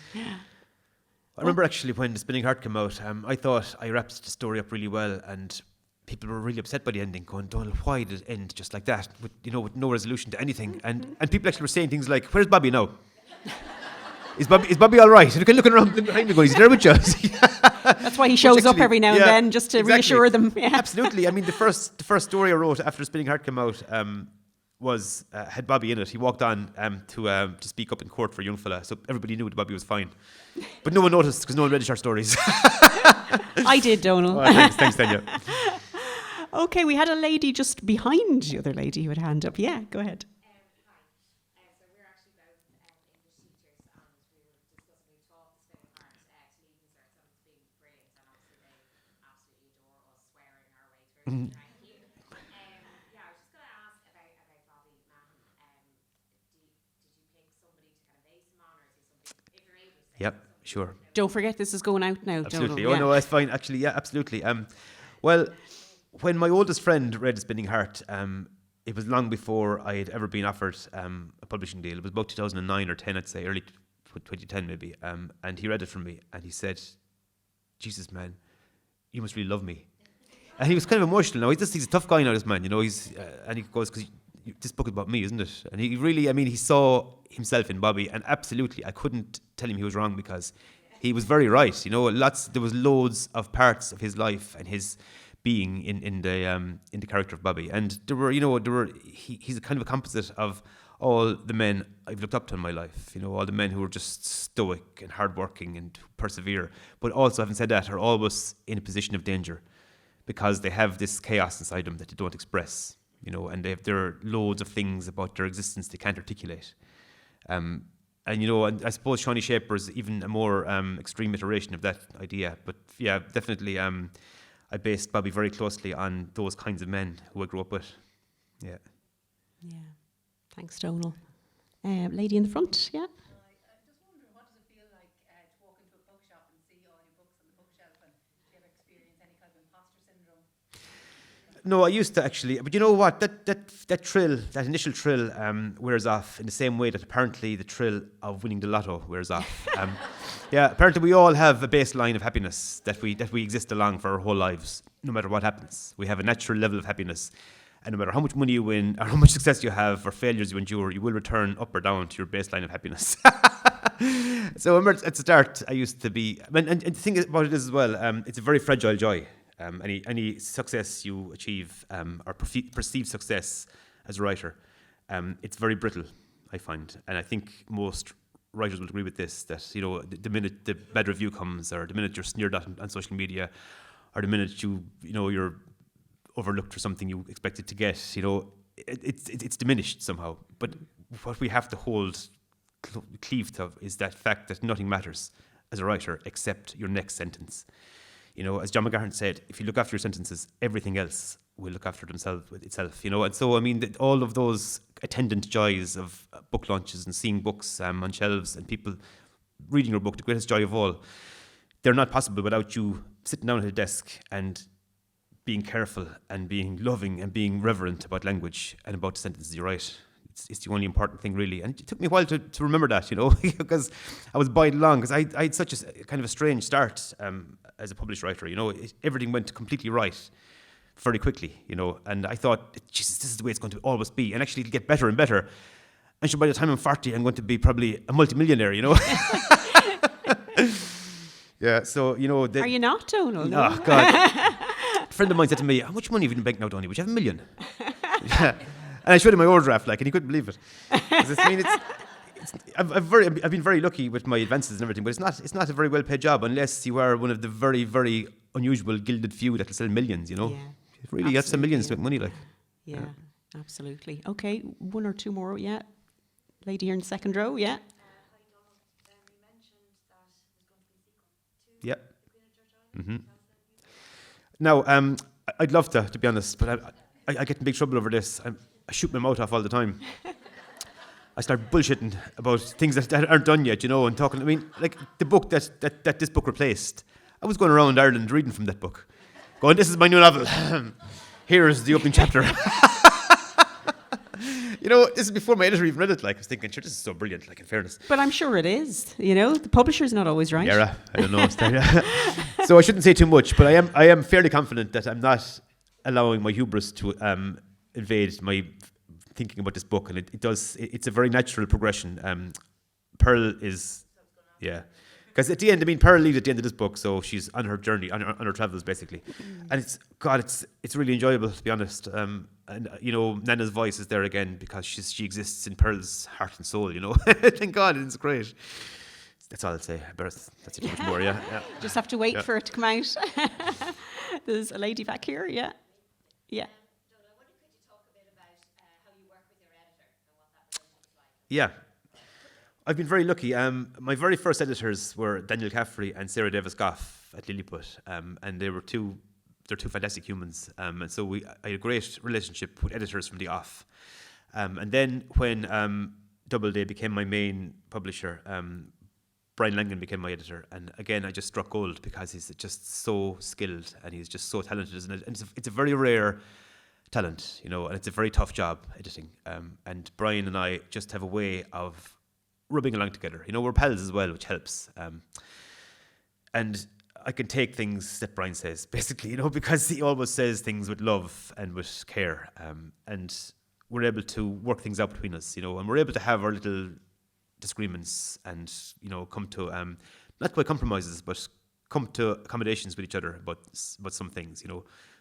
I remember actually when The Spinning Heart came out, I thought I wrapped the story up really well, and people were really upset by the ending, going, Donal, why did it end just like that, with no resolution to anything? And people actually were saying things like, where's Bobby now? Is Bobby all right? And looking around behind me going, he's there with you. That's why he shows up every now and then, just to reassure them. Yeah. Absolutely. I mean, the first story I wrote after Spinning Heart came out was had Bobby in it. He walked on to speak up in court for a young fella, so everybody knew that Bobby was fine. But no one noticed because no one read our stories. I did, Donal. Oh, thanks, Tanya. Okay, we had a lady just behind the other lady who had a hand up. Yeah, go ahead. Hi. So we're actually both English teachers, and we taught The Spinning Heart to leaving certs, and it's been brilliant, and obviously they absolutely adore us swearing our way through. Thank you. I was just going to ask about Bobby Mahan. Did you pick somebody to kind of base him on, or is he somebody, if you're able to say? Yep, sure. Don't forget this is going out now, Absolutely. Donal. Oh, no, that's fine. Actually, yeah, absolutely. Well, when my oldest friend read The Spinning Heart, it was long before I had ever been offered a publishing deal. It was about 2009 or 10, I'd say, early 2010 maybe. And he read it from me, and he said, Jesus, man, you must really love me. And he was kind of emotional. Now, he's a tough guy now, this man, and he goes, because this book is about me, isn't it? And he really, he saw himself in Bobby, and absolutely, I couldn't tell him he was wrong, because he was very right. There was loads of parts of his life and his being in the character of Bobby, and he's a kind of a composite of all the men I've looked up to in my life. All the men who are just stoic and hardworking and who persevere, but also, having said that, are always in a position of danger because they have this chaos inside them that they don't express. And there are loads of things about their existence they can't articulate. And I suppose Shawnee Shaper is even a more extreme iteration of that idea. But yeah, definitely, I based Bobby very closely on those kinds of men who I grew up with. Yeah. Yeah. Thanks, Donal. Lady in the front, yeah. I'm just wondering, what does it feel like to walk into a bookshop and see all your books on the bookshelf, and do you ever experience any kind of imposter syndrome? No, I used to actually, but you know what? That thrill, that initial thrill, wears off in the same way that apparently the thrill of winning the lotto wears off. Yeah, apparently we all have a baseline of happiness that we exist along for our whole lives, no matter what happens. We have a natural level of happiness, and no matter how much money you win, or how much success you have, or failures you endure, you will return up or down to your baseline of happiness. So at the start, I used to be, and the thing about it is as well, it's a very fragile joy. Any success you achieve, or perceived success as a writer, it's very brittle, I find. And I think most writers will agree with this, that, the minute the bad review comes, or the minute you're sneered at on social media, or the minute you're overlooked for something you expected to get, it's diminished somehow. But what we have to cleave to is that fact that nothing matters as a writer except your next sentence. As John McGahern said, if you look after your sentences, everything else will look after itself. And so, I mean, all of those attendant joys of book launches and seeing books on shelves and people reading your book, the greatest joy of all, they're not possible without you sitting down at a desk and being careful and being loving and being reverent about language and about the sentences you write. It's the only important thing, really. And it took me a while to remember that, because I was buying along, because I had such a kind of a strange start as a published writer. Everything went completely right very quickly, and I thought, Jesus, this is the way it's going to always be, and actually it'll get better and better. And so by the time I'm 40, I'm going to be probably a multimillionaire, Yeah, so, Are you not, Donal? No. Oh, God. A friend of mine said to me, how much money have you in the bank now, Donny? Would you have $1 million? Yeah. And I showed him my overdraft, and he couldn't believe it. I've been very lucky with my advances and everything, but it's not a very well paid job unless you are one of the very, very unusual gilded few that will sell millions. Yeah, really, you have to sell millions to make money, Yeah, absolutely. Okay, one or two more. Yeah, lady here in the second row. Yeah. Hi, Donal. You mentioned that there's going to be a sequel to Yeah. The Queen of Church Island. Now, I'd love to be honest, but I get in big trouble over this. I shoot my mouth off all the time. I start bullshitting about things that aren't done yet, and talking. I mean, like the book that this book replaced. I was going around Ireland reading from that book, going, "This is my new novel. Here is the opening chapter." This is before my editor even read it. I was thinking, sure, this is so brilliant, in fairness. But I'm sure it is. The publisher's not always right. Yeah, I don't know. So I shouldn't say too much, but I am fairly confident that I'm not allowing my hubris to invade my thinking about this book, and it's a very natural progression. Pearl is, because at the end, Pearl leaves at the end of this book, so she's on her journey, on her travels, basically. And it's really enjoyable, to be honest. And Nana's voice is there again, because she exists in Pearl's heart and soul, Thank God, it's great. That's all I'll say. That's it, much more, yeah. Just have to wait for it to come out. There's a lady back here, yeah. Yeah. Donal, I wonder, could you talk a bit about how you work with your editor and what that relationship's like? Yeah. I've been very lucky. My very first editors were Daniel Caffrey and Sarah Davis-Goff at Lilliput, and they're two fantastic humans. And so I had a great relationship with editors from the off. And then when Doubleday became my main publisher, Brian Langan became my editor, and again I just struck gold because he's just so skilled and he's just so talented, isn't it? And it's a very rare talent, and it's a very tough job editing. And Brian and I just have a way of rubbing along together. We're pals as well, which helps. And I can take things that Brian says, basically, because he always says things with love and with care. And we're able to work things out between us, and we're able to have our little disagreements and come to not quite compromises, but come to accommodations with each other about some things.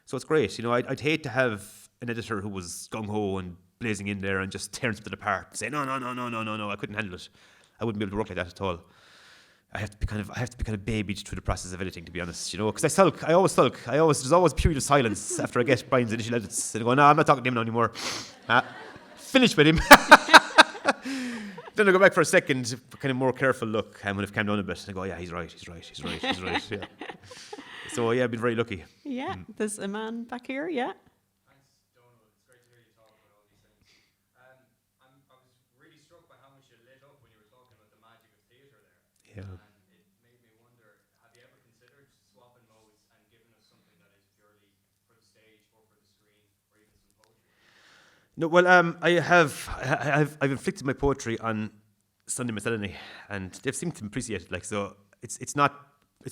So it's great. I'd hate to have an editor who was gung-ho and blazing in there and just tearing something apart and saying no, I couldn't handle it. I wouldn't be able to work like that at all. I have to be kind of babied through the process of editing, to be honest, because I always sulk. There's always a period of silence after I get Brian's initial edits, and I go, no, I'm not talking to him anymore. Finish with him. Then I go back for a second, kind of more careful look, and when I've calmed down a bit, I go, yeah, he's right. Yeah. So yeah, I've been very lucky. Yeah, there's a man back here, yeah. Thanks, Donal. It's great to hear you talk about all these things. I was really struck by how much you lit up when you were talking about the magic of theatre there. Yeah. And it made me wonder, have you ever considered swapping modes and giving us something that is purely for the stage or for the screen, or even some poetry? No, well, I've inflicted my poetry on Sunday Miscellany, and they've seemed to appreciate it. So it's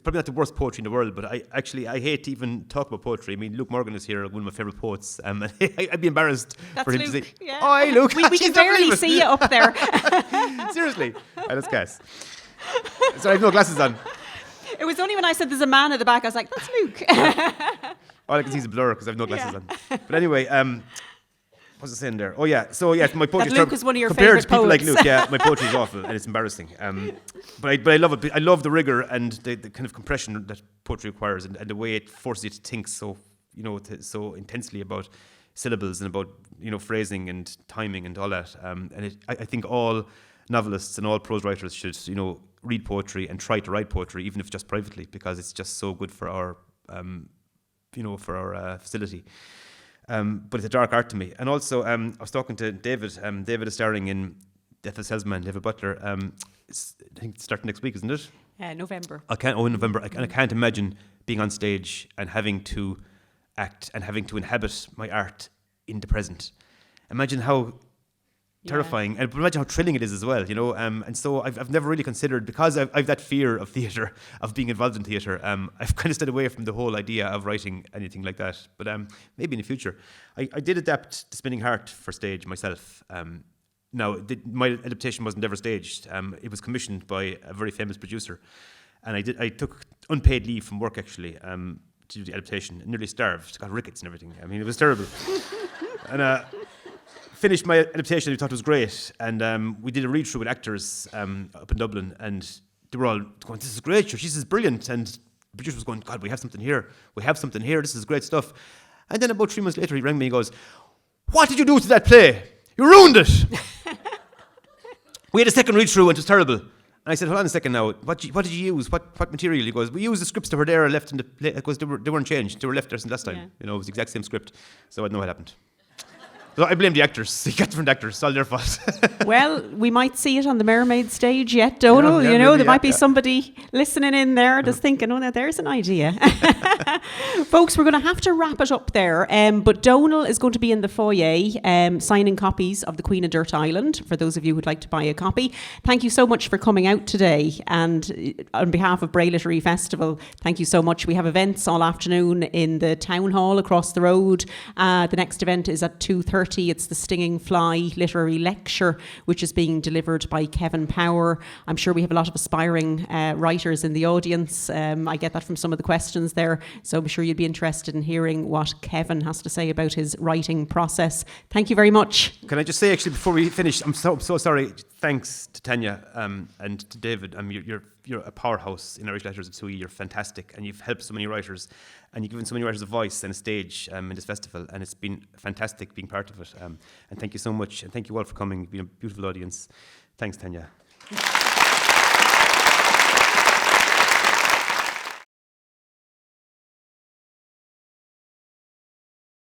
probably not the worst poetry in the world, but I hate to even talk about poetry. Luke Morgan is here, one of my favourite poets. I'd be embarrassed for him to say, yeah. "Oh, hey, Luke." We can barely see you up there. Seriously, let's guess. So I have no glasses on. It was only when I said there's a man at the back, I was like, that's Luke. All I can see is a blur because I have no glasses on. But anyway, what's it saying there? Oh yeah, so yeah, my poetry. Luke is one of your compared favourite to people like poets. Luke, yeah, my poetry is awful and it's embarrassing. But I love it. I love the rigor and the kind of compression that poetry requires, and the way it forces you to think so so intensely about syllables and about phrasing and timing and all that. I think all novelists and all prose writers should read poetry and try to write poetry, even if just privately, because it's just so good for our facility. But it's a dark art to me. And also, I was talking to David. David is starring in Death of a Salesman, David Butler. I think it's starting next week, isn't it? November. In November. I can't imagine being on stage and having to act and having to inhabit my art in the present. Imagine how terrifying, and imagine how thrilling it is as well, and so I've never really considered, because I've that fear of theatre, of being involved in theatre. I've kind of stayed away from the whole idea of writing anything like that, but maybe in the future. I did adapt The Spinning Heart for stage myself. My adaptation wasn't ever staged. It was commissioned by a very famous producer, and I took unpaid leave from work actually to do the adaptation. Nearly starved, got rickets and everything. I mean, it was terrible. And finished my adaptation. We thought it was great, and we did a read through with actors up in Dublin, and they were all going, "This is great, this is brilliant." And the producer was going, "God, we have something here. This is great stuff." And then about 3 months later, he rang me and goes, "What did you do to that play? You ruined it." We had a second read through, and it was terrible. And I said, "Hold on a second now. What did you use? What material?" He goes, "We used the scripts that were there left in the play." Because they weren't changed. They were left there since last time. Yeah. It was the exact same script. So I don't know what happened. So I blame the actors. You got different actors. It's all their fault. Well, we might see it on the Mermaid stage yet, Donal. Yeah, there maybe, might be yeah. somebody listening in there that's thinking, "Oh, now there's an idea." Folks, we're going to have to wrap it up there. But Donal is going to be in the foyer signing copies of The Queen of Dirt Island, for those of you who'd like to buy a copy. Thank you so much for coming out today. And on behalf of Bray Literary Festival, thank you so much. We have events all afternoon in the town hall across the road. The next event is at 2:30. It's the Stinging Fly Literary Lecture, which is being delivered by Kevin Power. I'm sure we have a lot of aspiring writers in the audience. I get that from some of the questions there. So I'm sure you'd be interested in hearing what Kevin has to say about his writing process. Thank you very much. Can I just say, actually, before we finish, I'm so sorry. Thanks to Tanya and to David. You're a powerhouse in Irish Letters at SUI. You're fantastic, and you've helped so many writers, and you've given so many writers a voice and a stage in this festival, and it's been fantastic being part of it. And thank you so much, and thank you all for coming. You've been a beautiful audience. Thanks, Tanya.